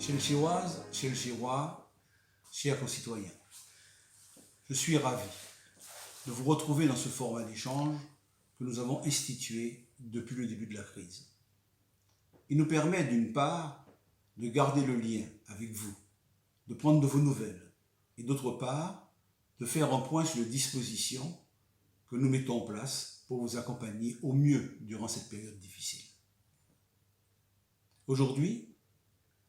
Chelcheoises, Chelcheois, chers concitoyens, je suis ravi de vous retrouver dans ce format d'échange que nous avons institué depuis le début de la crise. Il nous permet d'une part de garder le lien avec vous, de prendre de vos nouvelles et d'autre part de faire un point sur les dispositions que nous mettons en place pour vous accompagner au mieux durant cette période difficile. Aujourd'hui,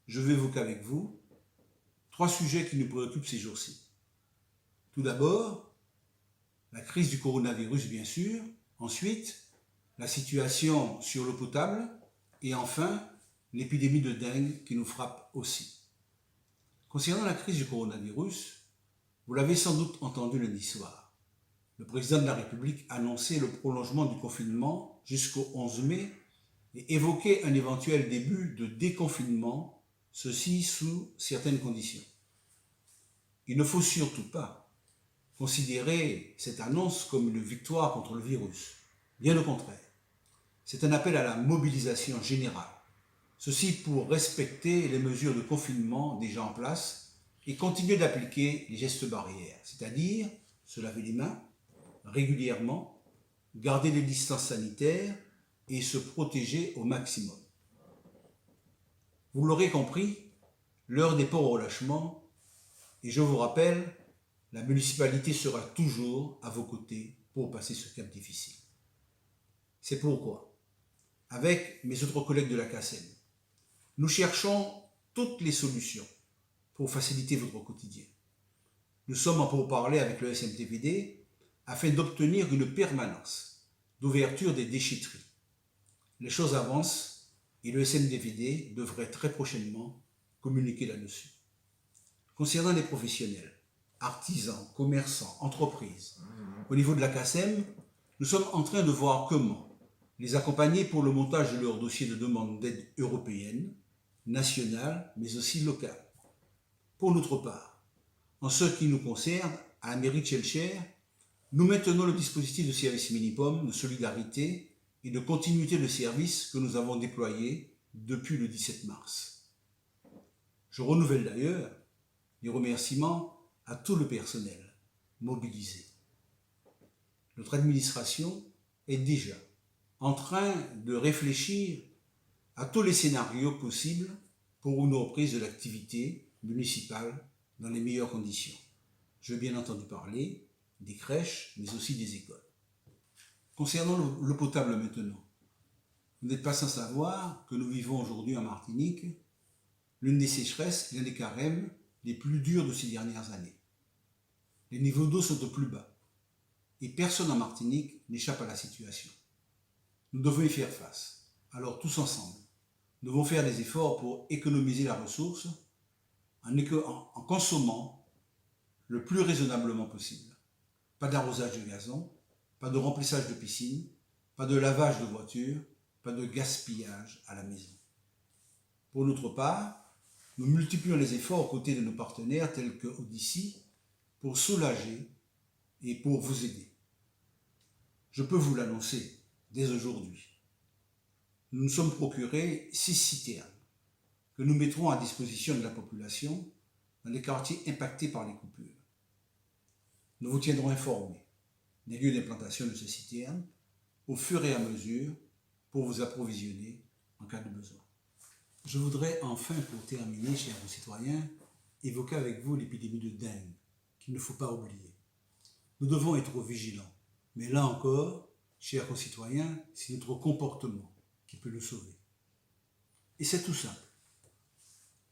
je vais évoquer avec vous 3 sujets qui nous préoccupent ces jours-ci. Tout d'abord, la crise du coronavirus, bien sûr. Ensuite, la situation sur l'eau potable. Et enfin, l'épidémie de dengue qui nous frappe aussi. Concernant la crise du coronavirus, vous l'avez sans doute entendu lundi soir. Le président de la République annonçait le prolongement du confinement jusqu'au 11 mai et évoquait un éventuel début de déconfinement, ceci sous certaines conditions. Il ne faut surtout pas considérer cette annonce comme une victoire contre le virus. Bien au contraire. C'est un appel à la mobilisation générale. Ceci pour respecter les mesures de confinement déjà en place et continuer d'appliquer les gestes barrières, c'est-à-dire se laver les mains régulièrement, garder les distances sanitaires et se protéger au maximum. Vous l'aurez compris, l'heure n'est pas au relâchement et je vous rappelle, la municipalité sera toujours à vos côtés pour passer ce cap difficile. C'est pourquoi, avec mes autres collègues de la CACEM, nous cherchons toutes les solutions pour faciliter votre quotidien. Nous sommes en pourparlers avec le SMTVD afin d'obtenir une permanence d'ouverture des déchetteries. Les choses avancent et le SMTVD devrait très prochainement communiquer là-dessus. Concernant les professionnels, artisans, commerçants, entreprises, au niveau de la CACEM, nous sommes en train de voir comment les accompagner pour le montage de leur dossier de demande d'aide européenne, nationale, mais aussi locale. Pour notre part, en ce qui nous concerne, à la mairie de Chelcher, nous maintenons le dispositif de service minimum de solidarité et de continuité de service que nous avons déployé depuis le 17 mars. Je renouvelle d'ailleurs les remerciements à tout le personnel mobilisé. Notre administration est déjà en train de réfléchir à tous les scénarios possibles pour une reprise de l'activité municipale dans les meilleures conditions. Je veux bien entendu parler des crèches, mais aussi des écoles. Concernant l'eau potable maintenant, vous n'êtes pas sans savoir que nous vivons aujourd'hui en Martinique l'une des sécheresses, l'un des carèmes les plus durs de ces dernières années. Les niveaux d'eau sont au plus bas et personne en Martinique n'échappe à la situation. Nous devons y faire face. Alors tous ensemble, nous devons faire des efforts pour économiser la ressource en consommant le plus raisonnablement possible. Pas d'arrosage de gazon, pas de remplissage de piscine, pas de lavage de voiture, pas de gaspillage à la maison. Pour notre part, nous multiplions les efforts aux côtés de nos partenaires tels que Odyssey pour soulager et pour vous aider. Je peux vous l'annoncer dès aujourd'hui. Nous nous sommes procurés 6 citernes que nous mettrons à disposition de la population dans les quartiers impactés par les coupures. Nous vous tiendrons informés des lieux d'implantation de ces citernes au fur et à mesure pour vous approvisionner en cas de besoin. Je voudrais enfin, pour terminer, chers concitoyens, évoquer avec vous l'épidémie de dengue, qu'il ne faut pas oublier. Nous devons être vigilants, mais là encore, chers concitoyens, c'est notre comportement qui peut nous sauver. Et c'est tout simple.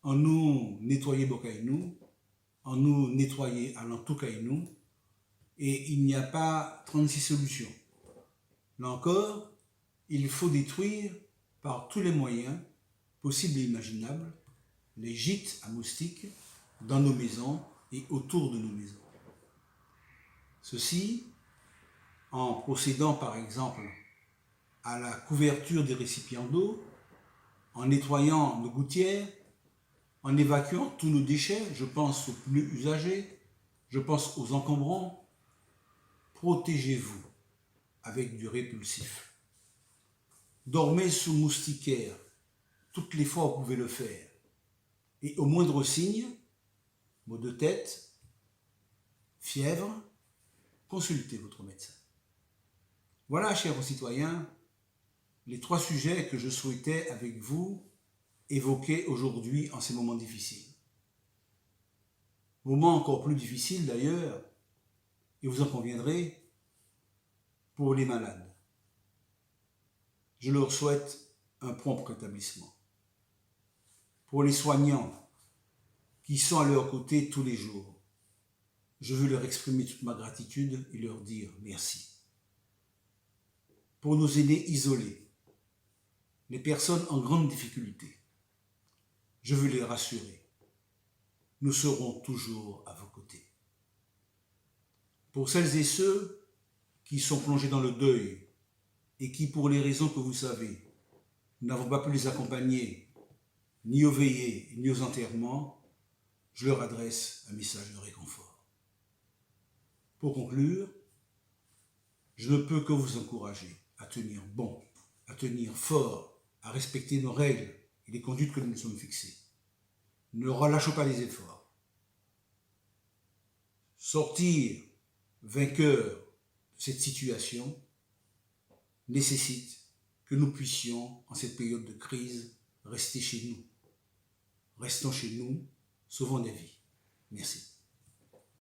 En nous nettoyer Bocaïnou, en nous nettoyer Alantou-Caïnou, et il n'y a pas 36 solutions. Là encore, il faut détruire par tous les moyens possibles et imaginables les gîtes à moustiques dans nos maisons et autour de nos maisons. Ceci en procédant par exemple à la couverture des récipients d'eau, en nettoyant nos gouttières, en évacuant tous nos déchets, je pense aux pneus usagés, je pense aux encombrants. Protégez-vous avec du répulsif. Dormez sous moustiquaire toutes les fois où vous pouvez le faire. Et au moindre signe, maux de tête, fièvre, consultez votre médecin. Voilà, chers concitoyens, les 3 sujets que je souhaitais avec vous évoquer aujourd'hui en ces moments difficiles. Moments encore plus difficiles d'ailleurs, et vous en conviendrez, pour les malades. Je leur souhaite un prompt rétablissement. Pour les soignants qui sont à leur côté tous les jours, je veux leur exprimer toute ma gratitude et leur dire merci. Pour nos aînés isolés, les personnes en grande difficulté, je veux les rassurer. Nous serons toujours à vos côtés. Pour celles et ceux qui sont plongés dans le deuil et qui, pour les raisons que vous savez, n'avons pas pu les accompagner ni aux veillées ni aux enterrements, je leur adresse un message de réconfort. Pour conclure, je ne peux que vous encourager à tenir bon, à tenir fort, à respecter nos règles et les conduites que nous nous sommes fixées. Ne relâchons pas les efforts. Sortir vainqueur de cette situation nécessite que nous puissions, en cette période de crise, rester chez nous. Restons chez nous, sauvons des vies. Merci.